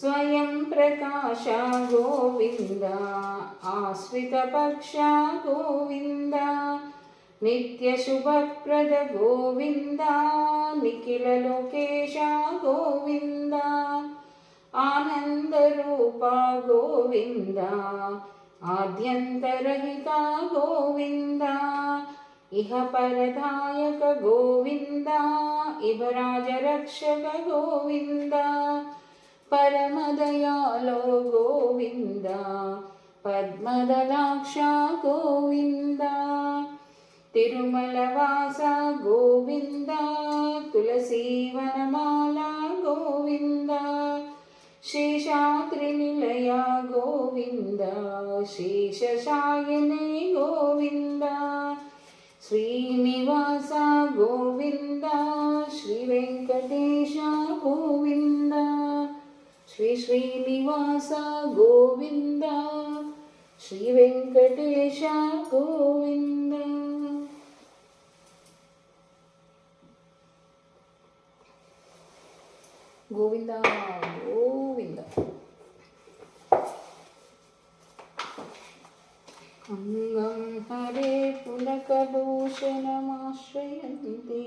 स्वयं प्रकाश गोविन्द आश्रितपक्ष गोविन्द नित्यशुभप्रद गोविन्द निखिललोकेश गोविन्द आनन्दरूपा गोविन्द आद्यन्तरहिता गोविन्द इह परदायक गोविन्द इह राजरक्षक गोविन्द परमदयालो गोविन्द पद्मदलाक्ष गोविन्द तिरुमलवास गोविन्द तुलसीवनमाला गोविन्द शेषाद्रिनिलया गोविन्द शेषशायिने गोविन्द श्रीनिवास गोविन्द श्रीवेङ्कटेश गोविन्द श्रीनिवास गोविन्द श्रीवेङ्कटेश गोविन्द गोविन्द गोविन्द अंगं हरे पुलकभूषणमाश्रयन्ति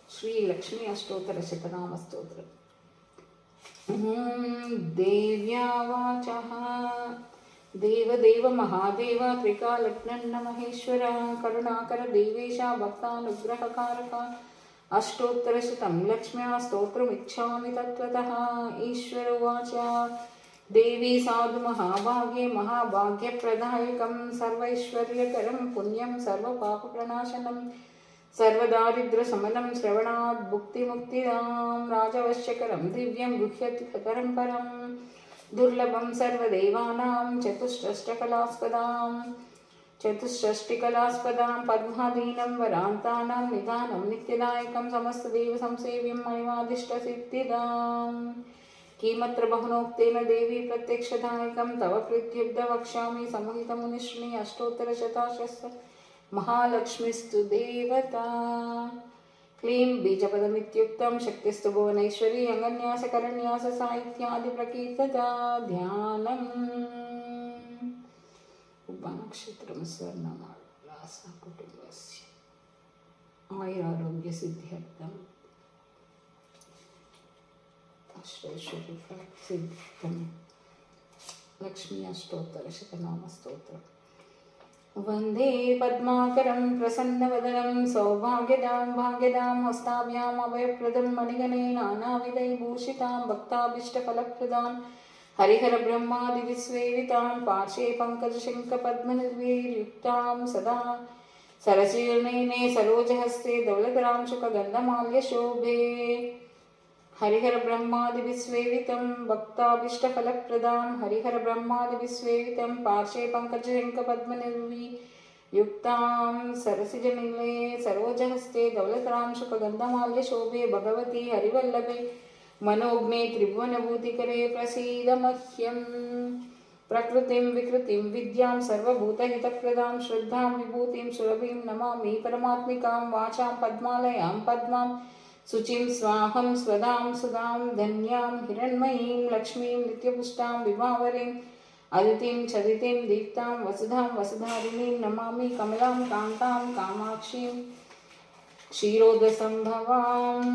श्री लक्ष्मी अष्टोत्तर शतनाम स्तोत्र। देव्या वाचः देवदेव महादेव त्रिकालज्ञन्न महेश्वर करुणाकर देवेश भक्तानुग्रहकारक अष्टोत्तरशतं लक्ष्म्या स्तोत्रमिच्छामि तत्त्वतः। ईश्वर उवाच देवी साधु महाभागे महाभाग्यप्रदायकं सर्वैश्वर्यकरं पुण्यं सर्वपापप्रणाशनं सर्वदारिद्र्यशमनं श्रवणात् भुक्तिमुक्तिदां राजवश्यकरं दिव्यं गुह्यतिकरं परं दुर्लभं सर्वदेवानां चतुष्षष्टिकलास्पदां पद्मादीनं वरान्तानां निदानं नित्यदायकं समस्तदेव संसेव्यं मणिमादिष्टसिद्धिदाम्। किमत्र बहुनोक्तेन देवी प्रत्यक्षदायकं तव कृत्युब्ध वक्ष्यामि समुहितमुनिश्री अष्टोत्तरशताशस्य महालक्ष्मीस्तु देवता। क्लीं बीजपदमित्युक्तं शक्तिस्तु भुवनैश्वरी अङ्गन्यासकरन्याससाहित्यादिप्रकीर्तता ध्यानम्। उपनक्षत्रं स्वर्णमालासकुटुम्बस्य आयुरारोग्यसिद्ध्यर्थम् अष्टैश्वर्यसिद्ध्यर्थं लक्ष्मी अष्टोत्तरशतनाम स्तोत्रम्। वन्दे पद्माकरं प्रसन्नवदनं सौभाग्यदां भाग्यदां हस्ताभ्याम् अभयप्रदं मणिगणे नानाविधैर्भूषितां भक्ताभीष्टफलप्रदां हरिहरब्रह्मादिविसेवितां पार्श्वे पङ्कजशङ्खपद्मनिर्वीर्युक्तां सदा सरसीर्णेने सरोजहस्ते दौलतरां शुकगन्धमाल्यशोभे हरिहरब्रह्मादिविसेवितं भक्ताभीष्टफलप्रदां हरिहरब्रह्मादिविसेवितं पार्श्वे पङ्कजशङ्खपद्मनिर्वीर्युक्तां सरसिजनिलये सरोजहस्ते दौलतरां शुकगन्धमाल्यशोभे भगवती हरिवल्लभे मनोज्ञे त्रिभुवनभूतिकरे प्रसीद मह्यम्। प्रकृतिं विकृतिं विद्यां सर्वभूतहितप्रदां श्रद्धां विभूतिं सुरभिं नमामि परमात्मिकां वाचां पद्मालयां पद्मां शुचिं स्वाहं स्वदां सुदां धन्यां हिरण्मयीं लक्ष्मीं नित्यपुष्टां विभावरीं अदितिं चदितिं दीप्तां वसुधां वसुधारिणीं नमामि कमलां कान्तां कामाक्षीं क्षीरोदसम्भवाम्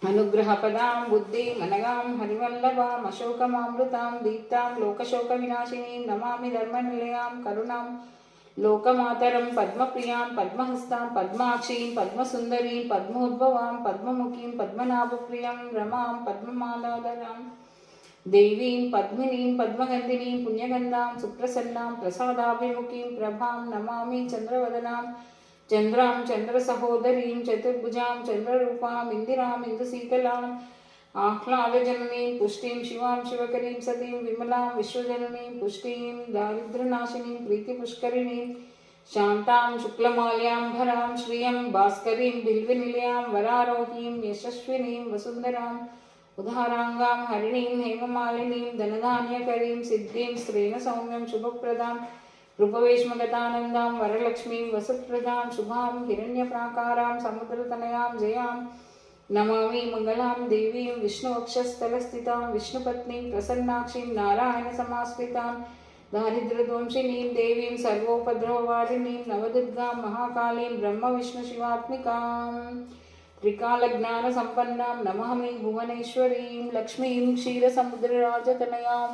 अनुग्रहपदां बुद्धिमनगां हरिवल्लभाम् अशोकमामृतां दीप्तां लोकशोकविनाशिनीं नमामि धर्मनिलयां करुणां लोकमातरं पद्मप्रियां पद्महस्तां पद्माक्षीं पद्मसुन्दरीं पद्मोद्भवां पद्ममुखीं पद्मनाभप्रियं रमां पद्ममालाधरां देवीं पद्मिनीं पद्मगन्धिनीं पुण्यगन्धां सुप्रसन्नां प्रसादाभिमुखीं प्रभां नमामि चन्द्रवदनां चन्द्रां चन्द्रसहोदरीं चतुर्भुजां चन्द्ररूपां इन्दिरां इन्दुशीतलाम् आह्लादजननीं पुष्टिं शिवां शिवकरीं सतीं विमलां विश्वजननीं पुष्टिं दारिद्र्यनाशिनीं प्रीतिपुष्करिणीं शान्तां शुक्लमाल्याम्बरां श्रियं भास्करीं बिल्वनिलयां वरारोहीं यशस्विनीं वसुन्धराम् उदारांगां हरिणीं हेममालिनीं धनधान्यकरीं सिद्धिं स्त्रेण सौम्यं शुभप्रदां रूपवेश्मगतानन्दां वरलक्ष्मीं वसुप्रदां शुभां हिरण्यप्राकारां समुद्रतनयां जयां नमामि मंगलां देवीं विष्णुवक्षस्थलस्थितां विष्णुपत्नीं प्रसन्नाक्षीं नारायणसमाश्रितां दारिद्र्यध्वंसिनीं देवीं सर्वोपद्रववारिणीं नवदुर्गां महाकालीं ब्रह्मविष्णुशिवात्मिकां त्रिकालज्ञानसम्पन्नां नमामि भुवनेश्वरीं लक्ष्मीं क्षीरसमुद्रराजतनयां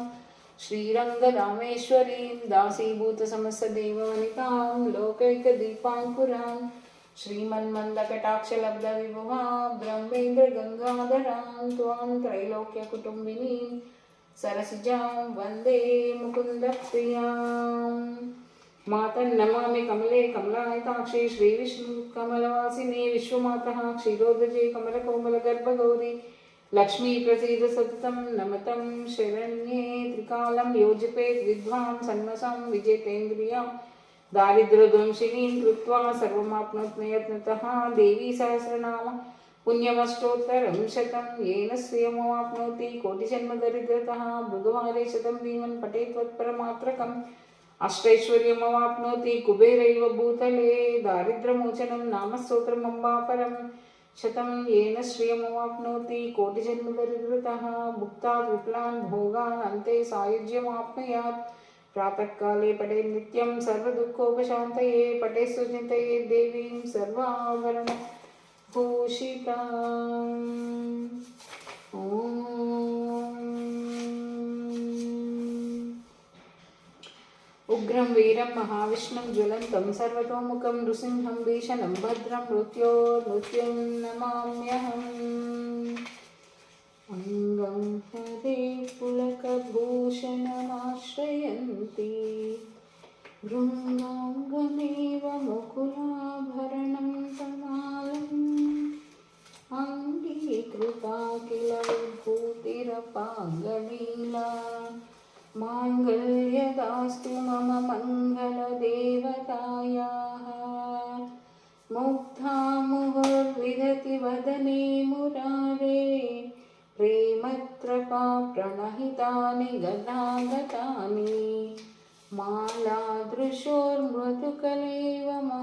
श्रीरङ्गरामेश्वरीं दासीभूतसमस्तदेववनितां लोकैकदीपाङ्कुरां श्रीमन्मन्दकटाक्षलब्धविभुवां ब्रह्मेन्द्रगङ्गाधरां त्वां त्रैलोक्यकुटुम्बिनीं सरसिजां वन्दे मुकुन्दप्रियां मातन्नमामि कमले कमलायताक्षी श्रीविष्णुकमलवासिनी विश्वमातः क्षीरोदजे कमलकोमलगर्भगौरी लक्ष्मी प्रसीद सततं नमतं शरण्ये त्रिकालं योजपेत् विद्वान् सन्मसं विजेतेन्द्रियां दारिद्र्यध्वंसिनीं कृत्वा सर्वमाप्नोत् यत्नतः देवी सहस्रनाम पुण्यमष्टोत्तरं शतं येन श्रियमवाप्नोति कोटिजन्मदरिद्रतः मृगवारे शतं दीवन् पठेत् त्वत्परमात्रकम् अष्टैश्वर्यमवाप्नोति कुबेरैव भूतले दारिद्र्यमोचनं नाम स्तोत्रमम्बापरं शतं येन श्रियमवाप्नोति कोटिजन्मदरिद्रतः भुक्तात् विपुलान् भोगान् अन्ते सायुज्यमाप्नुयात् प्रातःकाले पठे नित्यं सर्वदुःखोपशान्तये पठे सुचिन्तये देवीं सर्वाभरणभूषिताम् ॐ उग्रं वीरं महाविष्णुं ज्वलन्तं सर्वतोमुखं नृसिंहं भीषणं भद्रं मृत्युं नमाम्यहम् अंगं हरे पुलकभूषणमाश्रयन्ति भृङ्गाङ्गमेव मुकुलाभरणं तमालम् अङ्गीकृता किल विभूतिरपाङ्गलीला माङ्गल्यदास्तु मम मङ्गलदेवतायाः मुग्धा मुहुर्विदति वदने मुरारे प्रेमत्रपा प्रणहितानि गदागतानि मालादृशोर्मृदुकलेव महो